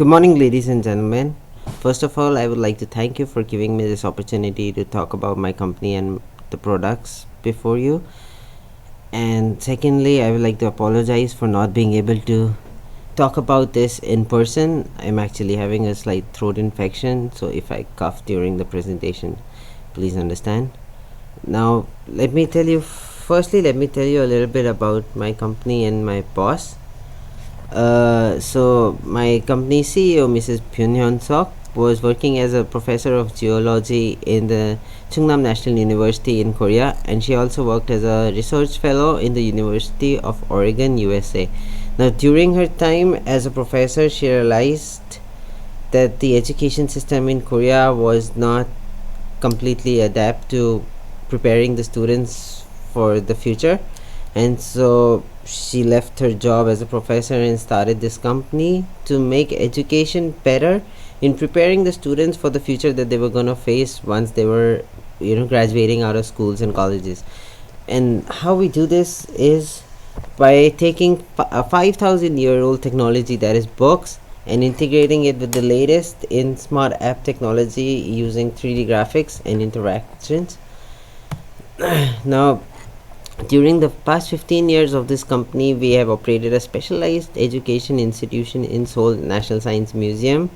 Good morning, ladies and gentlemen. First of all, I would like to thank you for giving me this opportunity to talk about my company and the products before you. And secondly, I would like to apologize for not being able to talk about this in person. I'm actually having a slight throat infection, so if I cough during the presentation, please understand. Now, let me tell you a little bit about my company and my boss. So my company CEO, Mrs. Pyunhyun Sok, was working as a professor of geology in the Chungnam National University in Korea, and she also worked as a research fellow in the University of Oregon, USA. Now, during her time as a professor, she realized that the education system in Korea was not completely adapt to preparing the students for the future, and so she left her job as a professor and started this company to make education better in preparing the students for the future that they were going to face once they were graduating out of schools and colleges. And how we do this is by taking a 5,000-year-old technology, that is books, and integrating it with the latest in smart app technology using 3D graphics and interactions. Now, during the past 15 years of this company, we have operated a specialized education institution in Seoul National Science Museum.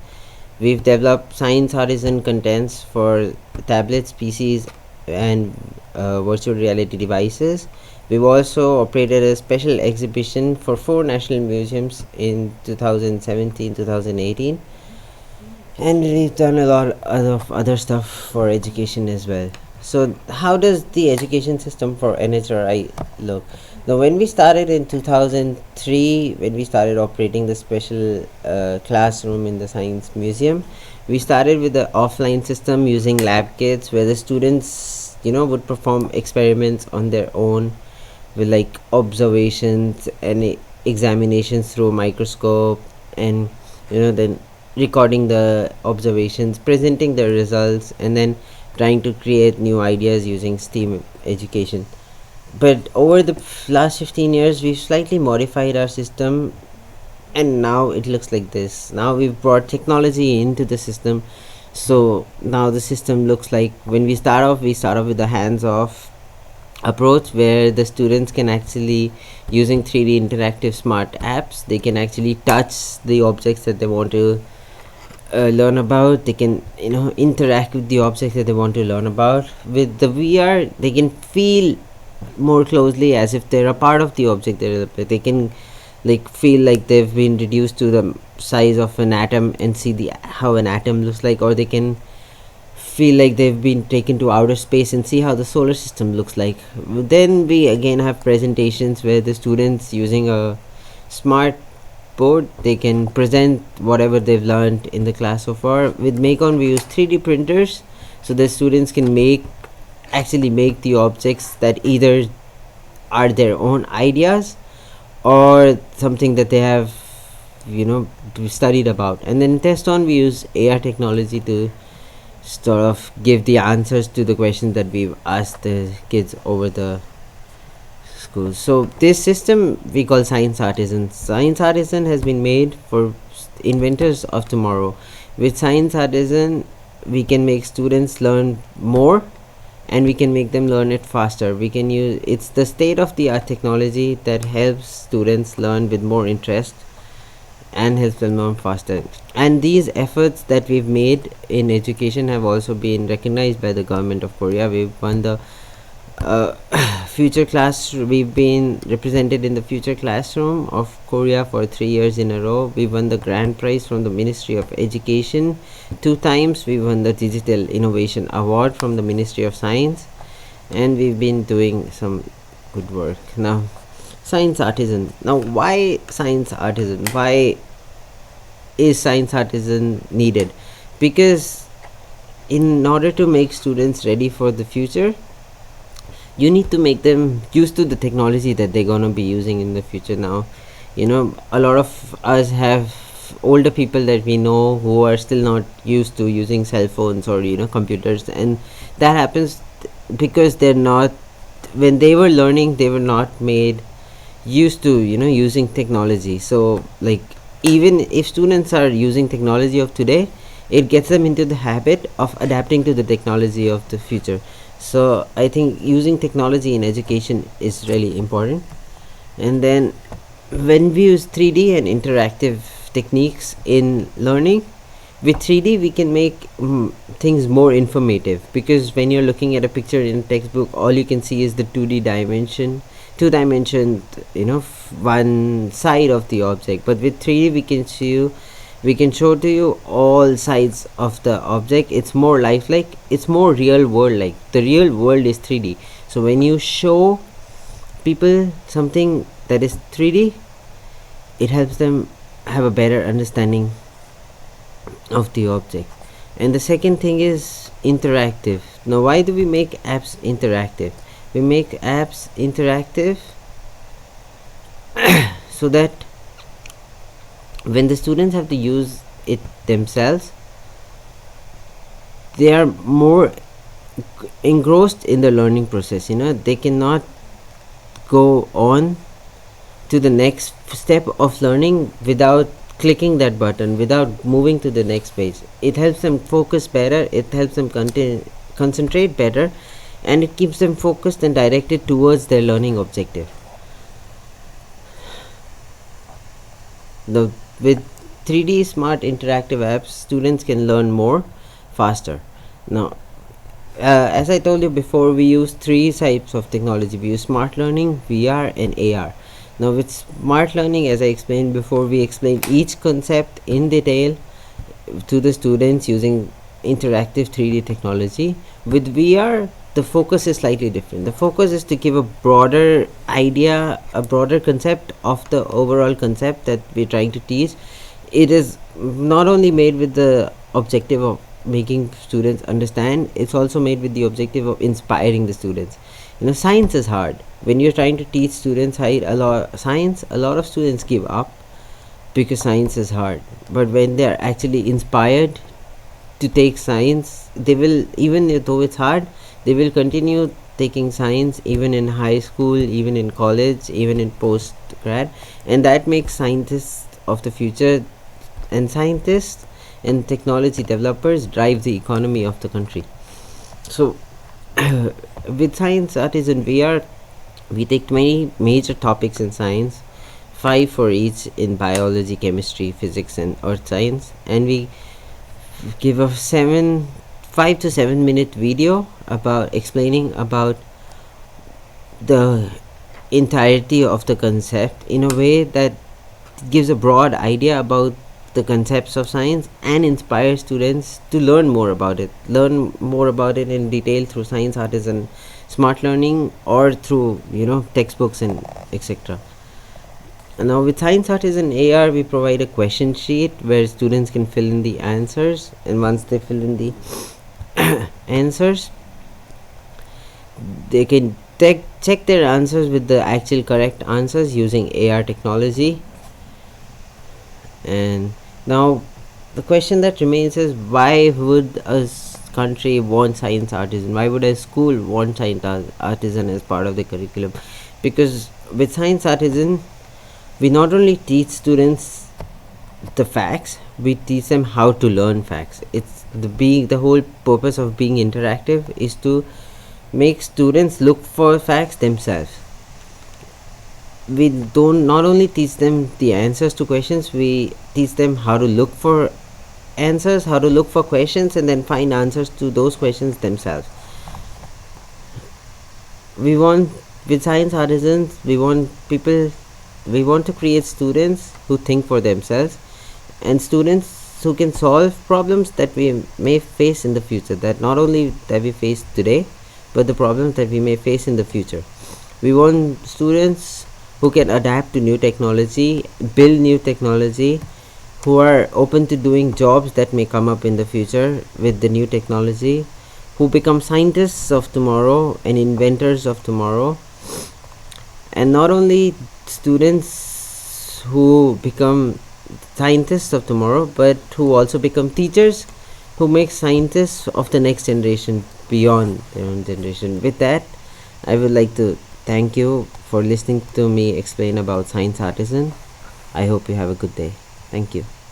We've developed science artisan contents for tablets, PCs, and virtual reality devices. We've also operated a special exhibition for 4 national museums in 2017 2018, and we've done a lot of other stuff for education as well. So, how does the education system for NHRI look? Now, when we started in 2003, when we started operating the special classroom in the Science Museum, we started with the offline system using lab kits where the students, would perform experiments on their own with like observations and examinations through a microscope, and then recording the observations, presenting the results, and then trying to create new ideas using STEAM education. But over the last 15 years, we've slightly modified our system, and now it looks like this. Now we've brought technology into the system, so now the system looks like, when we start off with the hands-off approach where the students can actually, using 3D interactive smart apps, they can actually touch the objects that they want to learn about. They can interact with the objects that they want to learn about. With the VR, they can feel more closely as if they're a part of the object. They can feel like they've been reduced to the size of an atom and see how an atom looks like, or they can feel like they've been taken to outer space and see how the solar system looks like. Then we again have presentations where the students, using a smart board, they can present whatever they've learned in the class so far. With Macon, we use 3D printers, so the students can actually make the objects that either are their own ideas or something that they have studied about. And then in Test On, we use AR technology to sort of give the answers to the questions that we've asked the kids over the school. So this system we call Science Artisan. Science Artisan has been made for inventors of tomorrow. With Science Artisan, we can make students learn more, and we can make them learn it faster. It's the state of the art technology that helps students learn with more interest and helps them learn faster. And these efforts that we've made in education have also been recognized by the government of Korea. We've won the future class. We've been represented in the future classroom of Korea for 3 years in a row. We won the grand prize from the Ministry of Education 2 times. We won the Digital Innovation Award from the Ministry of Science, and we've been doing some good work. Now, Science Artisan. Now, why Science Artisan? Why is Science Artisan needed? Because in order to make students ready for the future, you need to make them used to the technology that they're going to be using in the future. Now, a lot of us have older people that we know who are still not used to using cell phones or computers, and that happens because they're not, when they were learning, they were not made used to using technology. So even if students are using technology of today, it gets them into the habit of adapting to the technology of the future. So I think using technology in education is really important. And then when we use 3D and interactive techniques in learning, with 3D we can make things more informative, because when you're looking at a picture in a textbook, all you can see is the 2D dimension, two dimension, one side of the object. But with 3D we can show to you all sides of the object. It's more lifelike, it's more real world like. The real world is 3D. So when you show people something that is 3D, it helps them have a better understanding of the object. And the second thing is interactive. Now, why do we make apps interactive? We make apps interactive so that when the students have to use it themselves, they are more engrossed in the learning process. They cannot go on to the next step of learning without clicking that button, without moving to the next page. It helps them focus better, it helps them concentrate better, and it keeps them focused and directed towards their learning objective. With 3D smart interactive apps, students can learn more faster. Now, as I told you before, we use three types of technology. We use smart learning, VR, and AR. Now, with smart learning, as I explained before, we explain each concept in detail to the students using interactive 3D technology. With VR, the focus is slightly different. The focus is to give a broader idea, a broader concept of the overall concept that we're trying to teach. It is not only made with the objective of making students understand, it's also made with the objective of inspiring the students. Science is hard. When you're trying to teach students science, a lot of students give up because science is hard. But when they're actually inspired to take science, they will, even though it's hard, they will continue taking science even in high school, even in college, even in post grad. And that makes scientists of the future, and scientists and technology developers drive the economy of the country. So with Science Artisan VR, we take 20 major topics in science, 5 for each in biology, chemistry, physics, and earth science, and we give a 5 to 7 minute video about explaining about the entirety of the concept in a way that gives a broad idea about the concepts of science and inspire students to learn more about it in detail through Science Artisan smart learning or through textbooks and etc. And now with Science Artisan AR, we provide a question sheet where students can fill in the answers, and once they fill in the answers, they can check their answers with the actual correct answers using AR technology. And now the question that remains is, why would a country want Science Artisan? Why would a school want Science Artisan as part of the curriculum? Because with Science Artisan, we not only teach students the facts, we teach them how to learn facts. It's the whole purpose of being interactive is to make students look for facts themselves. We don't not only teach them the answers to questions, we teach them how to look for answers, how to look for questions, and then find answers to those questions themselves. With Science Artisans, we want to create students who think for themselves, and students who can solve problems that we may face in the future, that not only that we face today, but the problems that we may face in the future. We want students who can adapt to new technology, build new technology, who are open to doing jobs that may come up in the future with the new technology, who become scientists of tomorrow and inventors of tomorrow. And not only students who become scientists of tomorrow, but who also become teachers who make scientists of the next generation beyond their own generation. With that, I would like to thank you for listening to me explain about Science Artisan. I hope you have a good day. Thank you.